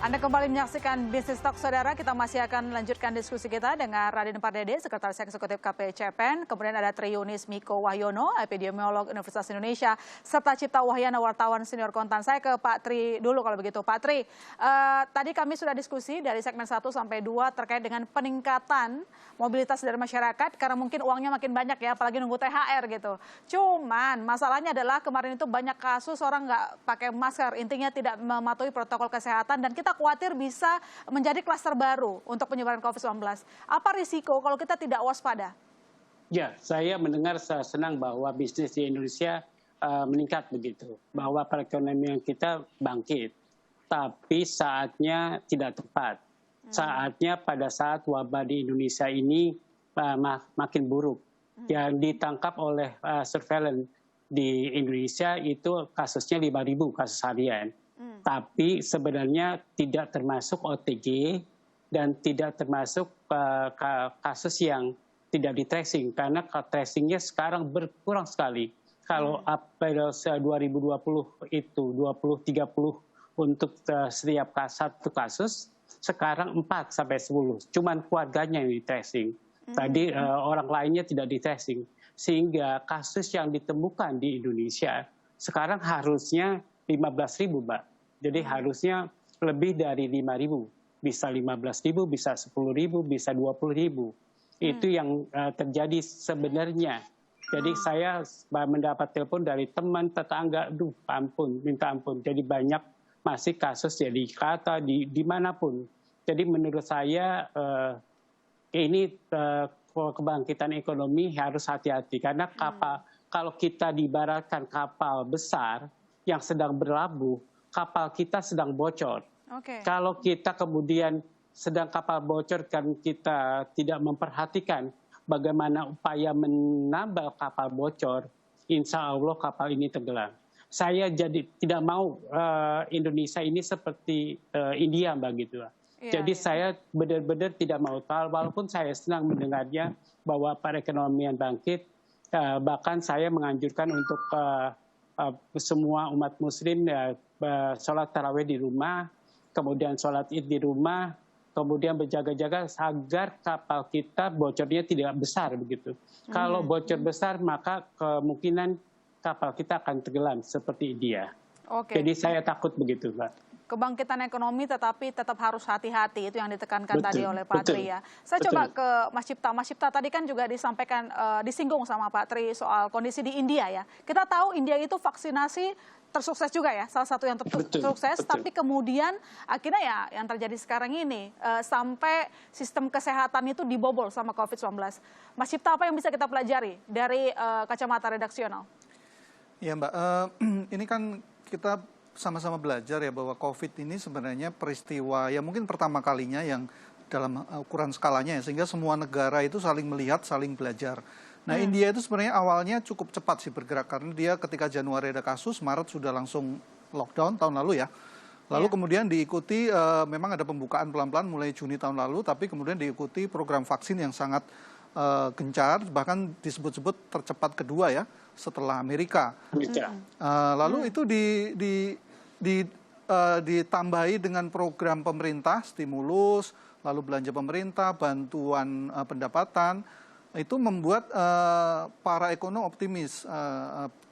Anda kembali menyaksikan Bisnis Talk, saudara. Kita masih akan melanjutkan diskusi kita dengan Raden Pardede, Sekretaris Eksekutif KP CPN. Kemudian ada Tri Yunis Miko Wahyono, epidemiolog Universitas Indonesia, serta Cipta Wahyana, wartawan senior kontan. Saya ke Pak Tri dulu kalau begitu. Pak Tri, tadi kami sudah diskusi dari segmen 1 sampai 2 terkait dengan peningkatan mobilitas dari masyarakat karena mungkin uangnya makin banyak ya, apalagi nunggu THR gitu. Cuman masalahnya adalah kemarin itu banyak kasus orang nggak pakai masker, intinya tidak mematuhi protokol kesehatan, dan kita khawatir bisa menjadi klaster baru untuk penyebaran COVID-19. Apa risiko kalau kita tidak waspada? Ya, saya mendengar senang bahwa bisnis di Indonesia meningkat begitu, bahwa perekonomian kita bangkit. Tapi saatnya tidak tepat. Saatnya pada saat wabah di Indonesia ini makin buruk. Yang ditangkap oleh surveillance di Indonesia itu kasusnya 5.000 kasus harian. Tapi sebenarnya tidak termasuk OTG dan tidak termasuk kasus yang tidak di tracing, karena tracingnya sekarang berkurang sekali. Kalau pada 2020 itu 20-30 untuk setiap satu kasus, sekarang 4 sampai 10. Cuman keluarganya yang di tracing. Tadi orang lainnya tidak di tracing. Sehingga kasus yang ditemukan di Indonesia sekarang harusnya 15.000, Mbak. Jadi harusnya lebih dari 5.000. Bisa 15.000, bisa 10.000, bisa 20.000. Itu yang terjadi sebenarnya. Jadi saya mendapat telepon dari teman, tetangga, aduh ampun, minta ampun. Jadi banyak masih kasus ya di Jakarta, di manapun. Jadi menurut saya ini kebangkitan ekonomi harus hati-hati. Karena kalau kita diibaratkan kapal besar yang sedang berlabuh, kapal kita sedang bocor. Kalau kita kemudian sedang kapal bocor kan kita tidak memperhatikan bagaimana upaya menambal kapal bocor, insya Allah kapal ini tenggelam. Saya jadi tidak mau Indonesia ini seperti India, Mbak, gitu. Jadi saya benar-benar tidak mau, walaupun saya senang mendengarnya bahwa perekonomian bangkit, bahkan saya menganjurkan untuk semua umat muslim sholat tarawih di rumah, kemudian sholat id di rumah, kemudian berjaga-jaga agar kapal kita bocornya tidak besar begitu. Kalau bocor besar maka kemungkinan kapal kita akan tenggelam seperti India. Jadi saya takut begitu, Mbak. Kebangkitan ekonomi tetapi tetap harus hati-hati, itu yang ditekankan tadi oleh Pak Tri ya. Saya coba ke Mas Cipta. Mas Cipta, tadi kan juga disampaikan, disinggung sama Pak Tri soal kondisi di India ya. Kita tahu India itu vaksinasi tersukses juga ya, salah satu yang sukses, tapi kemudian akhirnya ya yang terjadi sekarang ini, sampai sistem kesehatan itu dibobol sama COVID-19. Mas Cipta, apa yang bisa kita pelajari dari kacamata redaksional? Ya Mbak, ini kan kita sama-sama belajar ya bahwa COVID ini sebenarnya peristiwa yang mungkin pertama kalinya yang dalam ukuran skalanya ya, sehingga semua negara itu saling melihat, saling belajar. Nah India itu sebenarnya awalnya cukup cepat sih bergerak, karena dia ketika Januari ada kasus, Maret sudah langsung lockdown tahun lalu ya. Lalu kemudian diikuti, memang ada pembukaan pelan-pelan mulai Juni tahun lalu, tapi kemudian diikuti program vaksin yang sangat gencar, bahkan disebut-sebut tercepat kedua ya, setelah Amerika. Lalu itu ditambahi dengan program pemerintah, stimulus, lalu belanja pemerintah, bantuan pendapatan, itu membuat para ekonom optimis.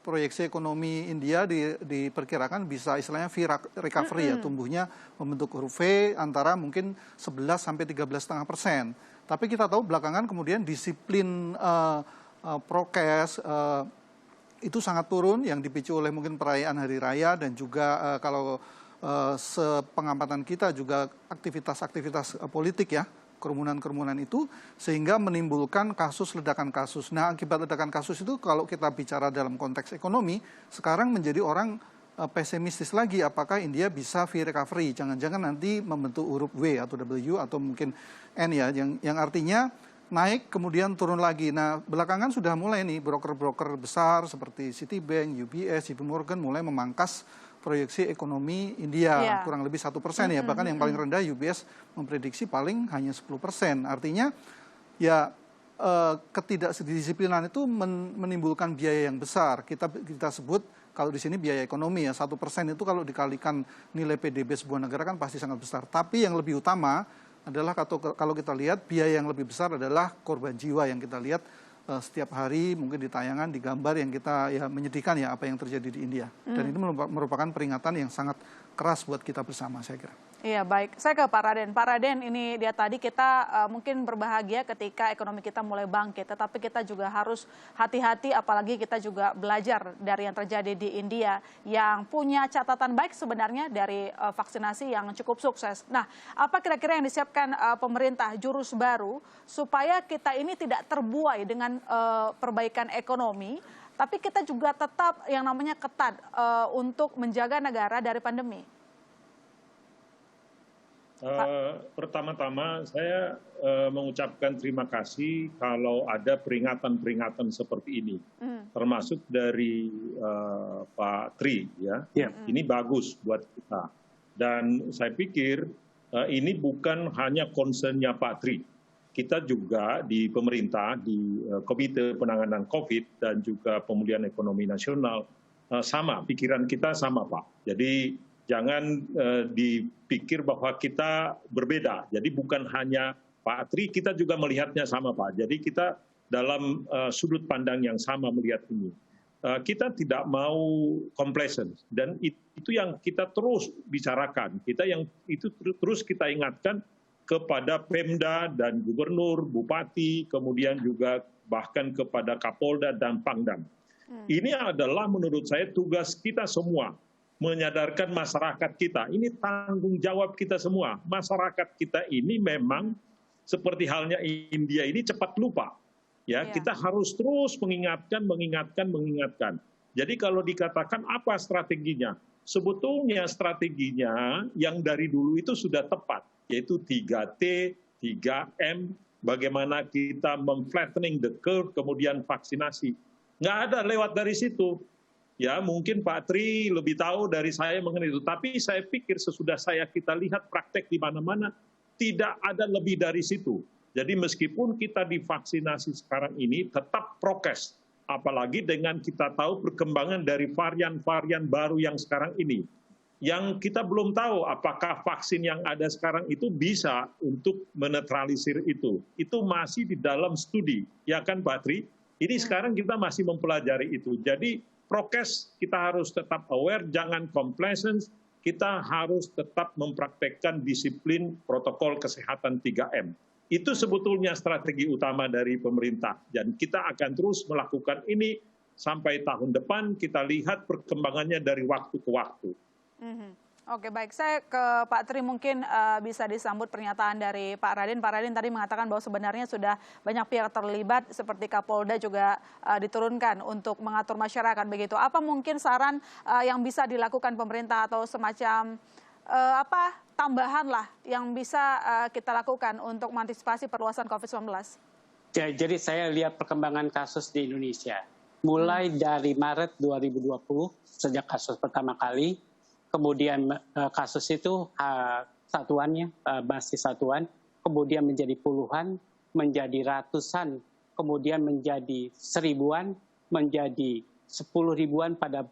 Proyeksi ekonomi India diperkirakan bisa istilahnya V-recovery ya, tumbuhnya membentuk huruf V antara mungkin 11 sampai 13,5%. Tapi kita tahu belakangan kemudian disiplin prokes itu sangat turun, yang dipicu oleh mungkin perayaan hari raya dan juga kalau sepengamatan kita juga aktivitas-aktivitas politik ya, kerumunan-kerumunan itu, sehingga menimbulkan ledakan kasus. Nah, akibat ledakan kasus itu kalau kita bicara dalam konteks ekonomi, sekarang menjadi orang pesimistis lagi, apakah India bisa V-recovery, jangan-jangan nanti membentuk huruf W atau W atau mungkin N ya, yang artinya naik kemudian turun lagi. Nah, belakangan sudah mulai nih broker-broker besar seperti Citibank, UBS, JP Morgan mulai memangkas proyeksi ekonomi India kurang lebih 1% ya. Bahkan yang paling rendah UBS memprediksi paling hanya 10%. Artinya ya ketidakdisiplinan itu menimbulkan biaya yang besar. Kita sebut kalau di sini biaya ekonomi ya, 1% itu kalau dikalikan nilai PDB sebuah negara kan pasti sangat besar. Tapi yang lebih utama adalah kalau kita lihat biaya yang lebih besar adalah korban jiwa yang kita lihat setiap hari mungkin di tayangan, di gambar yang kita ya menyedihkan ya apa yang terjadi di India. Dan itu merupakan peringatan yang sangat keras buat kita bersama, saya kira. Iya, baik. Saya ke Pak Raden. Pak Raden, ini dia tadi kita mungkin berbahagia ketika ekonomi kita mulai bangkit, tetapi kita juga harus hati-hati, apalagi kita juga belajar dari yang terjadi di India, yang punya catatan baik sebenarnya dari vaksinasi yang cukup sukses. Nah, apa kira-kira yang disiapkan pemerintah jurus baru supaya kita ini tidak terbuai dengan perbaikan ekonomi, tapi kita juga tetap yang namanya ketat untuk menjaga negara dari pandemi? Pertama-tama saya mengucapkan terima kasih kalau ada peringatan-peringatan seperti ini, termasuk dari Pak Tri. Ya. Ini bagus buat kita. Dan saya pikir ini bukan hanya concernnya Pak Tri. Kita juga di pemerintah, di Komite Penanganan COVID dan juga Pemulihan Ekonomi Nasional, sama, pikiran kita sama, Pak. Jadi jangan dipikir bahwa kita berbeda. Jadi bukan hanya Pak Tri, kita juga melihatnya sama, Pak. Jadi kita dalam sudut pandang yang sama melihat ini. Kita tidak mau complacent, dan itu yang kita terus bicarakan. Itu terus kita ingatkan kepada Pemda dan Gubernur, Bupati, kemudian juga bahkan kepada Kapolda dan Pangdam. Ini adalah menurut saya tugas kita semua, menyadarkan masyarakat kita. Ini tanggung jawab kita semua. Masyarakat kita ini memang seperti halnya India ini cepat lupa. Ya, kita harus terus mengingatkan. Jadi kalau dikatakan apa strateginya? Sebetulnya strateginya yang dari dulu itu sudah tepat, yaitu 3T, 3M, bagaimana kita memflattening the curve, kemudian vaksinasi. Nggak ada lewat dari situ. Ya, mungkin Pak Tri lebih tahu dari saya mengenai itu. Tapi saya pikir sesudah kita lihat praktek di mana-mana, tidak ada lebih dari situ. Jadi meskipun kita divaksinasi sekarang ini, tetap prokes. Apalagi dengan kita tahu perkembangan dari varian-varian baru yang sekarang ini. Yang kita belum tahu apakah vaksin yang ada sekarang itu bisa untuk menetralisir itu. Itu masih di dalam studi. Ya kan Pak Tri? Ini sekarang kita masih mempelajari itu. Jadi prokes kita harus tetap aware, jangan complacent. Kita harus tetap mempraktekkan disiplin protokol kesehatan 3M. Itu sebetulnya strategi utama dari pemerintah. Dan kita akan terus melakukan ini sampai tahun depan. Kita lihat perkembangannya dari waktu ke waktu. Oke, baik. Saya ke Pak Tri, mungkin bisa disambut pernyataan dari Pak Raden. Pak Raden tadi mengatakan bahwa sebenarnya sudah banyak pihak terlibat, seperti Kapolda juga diturunkan untuk mengatur masyarakat. Begitu. Apa mungkin saran yang bisa dilakukan pemerintah atau semacam tambahan lah yang bisa kita lakukan untuk mengantisipasi perluasan COVID-19? Jadi saya lihat perkembangan kasus di Indonesia. Mulai dari Maret 2020, sejak kasus pertama kali, kemudian kasus itu satuannya, basis satuan, kemudian menjadi puluhan, menjadi ratusan, kemudian menjadi seribuan, menjadi 10 ribuan pada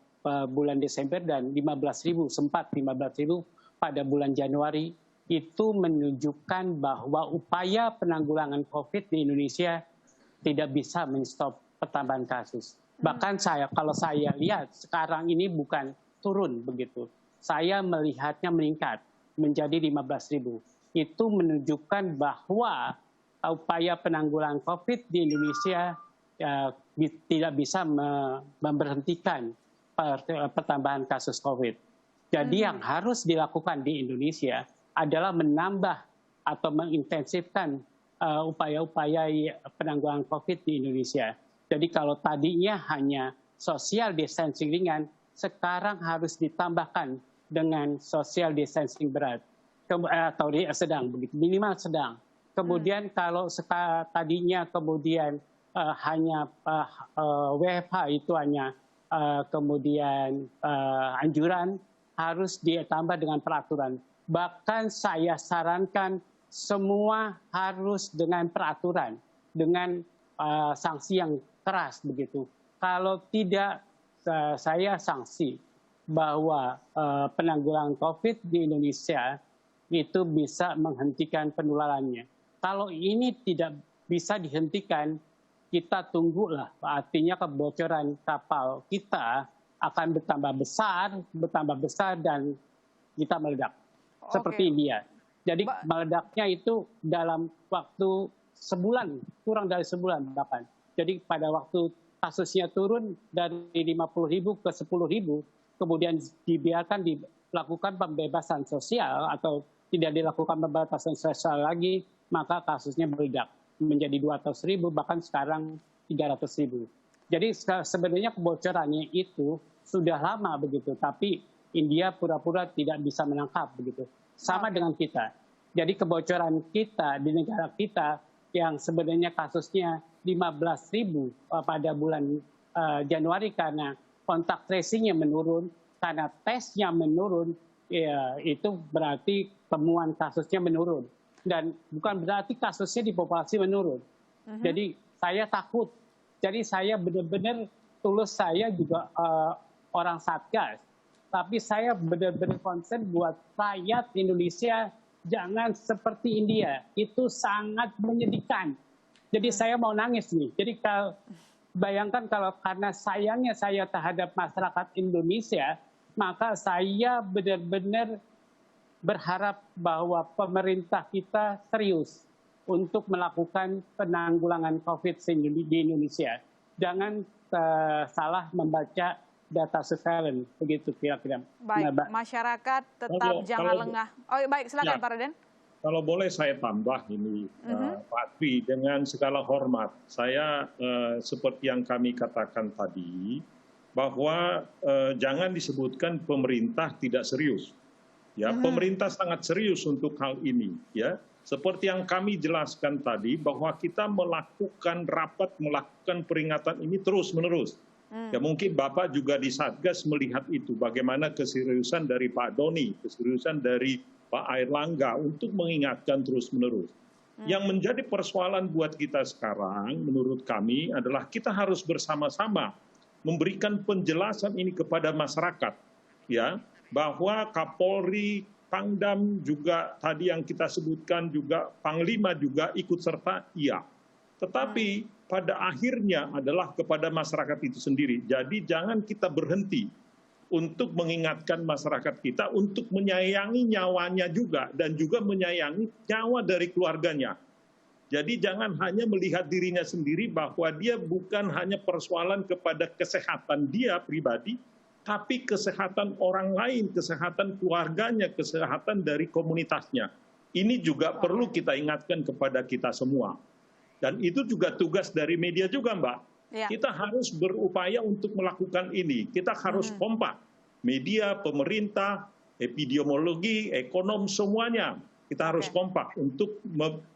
bulan Desember, dan 15.000, sempat 15.000 pada bulan Januari. Itu menunjukkan bahwa upaya penanggulangan COVID di Indonesia tidak bisa men-stop pertambahan kasus. Bahkan kalau saya lihat sekarang ini bukan turun begitu. Saya melihatnya meningkat menjadi 15.000. Itu menunjukkan bahwa upaya penanggulangan COVID di Indonesia tidak bisa memberhentikan pertambahan kasus COVID. Jadi yang harus dilakukan di Indonesia adalah menambah atau mengintensifkan upaya-upaya penanggulangan COVID di Indonesia. Jadi kalau tadinya hanya social distancing ringan, sekarang harus ditambahkan dengan social distancing berat atau sedang, begitu, minimal sedang. Kemudian kalau tadinya kemudian hanya WFH itu hanya kemudian anjuran, harus ditambah dengan peraturan. Bahkan saya sarankan semua harus dengan peraturan, dengan sanksi yang keras begitu. Kalau tidak, saya sanksi bahwa penanggulangan COVID di Indonesia itu bisa menghentikan penularannya. Kalau ini tidak bisa dihentikan, kita tunggulah, artinya kebocoran kapal kita akan bertambah besar dan kita meledak. Seperti India. Jadi meledaknya itu dalam waktu sebulan, kurang dari sebulan bahkan. Jadi pada waktu kasusnya turun dari 50.000 ke 10.000, kemudian dibiarkan dilakukan pembebasan sosial atau tidak dilakukan pembatasan sosial lagi, maka kasusnya meledak menjadi 200.000, bahkan sekarang 300.000. Jadi sebenarnya kebocorannya itu sudah lama begitu, tapi India pura-pura tidak bisa menangkap begitu. Sama dengan kita. Jadi kebocoran kita di negara kita yang sebenarnya kasusnya 15.000 pada bulan Januari karena kontak tracing-nya menurun, karena tesnya menurun, ya, itu berarti temuan kasusnya menurun. Dan bukan berarti kasusnya di populasi menurun. Jadi saya takut. Jadi saya benar-benar tulus, saya juga orang Satgas. Tapi saya benar-benar concern buat rakyat Indonesia jangan seperti India. Itu sangat menyedihkan. Jadi saya mau nangis nih. Jadi bayangkan kalau karena sayangnya saya terhadap masyarakat Indonesia, maka saya benar-benar berharap bahwa pemerintah kita serius untuk melakukan penanggulangan COVID di Indonesia. Jangan salah membaca data surveillance, begitu kira-kira. Baik, masyarakat tetap jangan lengah. Oh, baik, silakan Pak Raden. Kalau boleh saya tambah ini, Pak Tri, dengan segala hormat, saya seperti yang kami katakan tadi, bahwa jangan disebutkan pemerintah tidak serius. Ya, pemerintah sangat serius untuk hal ini. Ya, seperti yang kami jelaskan tadi, bahwa kita melakukan rapat, melakukan peringatan ini terus-menerus. Ya, mungkin Bapak juga di Satgas melihat itu, bagaimana keseriusan dari Pak Doni, keseriusan dari Pak Airlangga untuk mengingatkan terus-menerus. Yang menjadi persoalan buat kita sekarang, menurut kami, adalah kita harus bersama-sama memberikan penjelasan ini kepada masyarakat, ya, bahwa Kapolri, Pangdam juga tadi yang kita sebutkan juga, Panglima juga ikut serta, iya. Tetapi pada akhirnya adalah kepada masyarakat itu sendiri. Jadi jangan kita berhenti untuk mengingatkan masyarakat kita untuk menyayangi nyawanya juga dan juga menyayangi nyawa dari keluarganya. Jadi jangan hanya melihat dirinya sendiri bahwa dia bukan hanya persoalan kepada kesehatan dia pribadi, tapi kesehatan orang lain, kesehatan keluarganya, kesehatan dari komunitasnya. Ini juga perlu kita ingatkan kepada kita semua. Dan itu juga tugas dari media juga, Mbak. Ya. Kita harus berupaya untuk melakukan ini. Kita harus kompak. Media, pemerintah, epidemiologi, ekonom, semuanya. Kita harus kompak untuk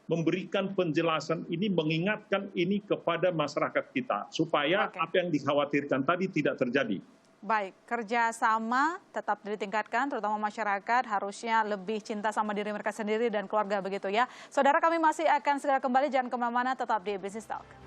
memberikan penjelasan ini, mengingatkan ini kepada masyarakat kita. Supaya apa yang dikhawatirkan tadi tidak terjadi. Baik, kerjasama tetap ditingkatkan, terutama masyarakat harusnya lebih cinta sama diri mereka sendiri dan keluarga begitu ya. Saudara, kami masih akan segera kembali, jangan kemana-mana, tetap di Business Talk.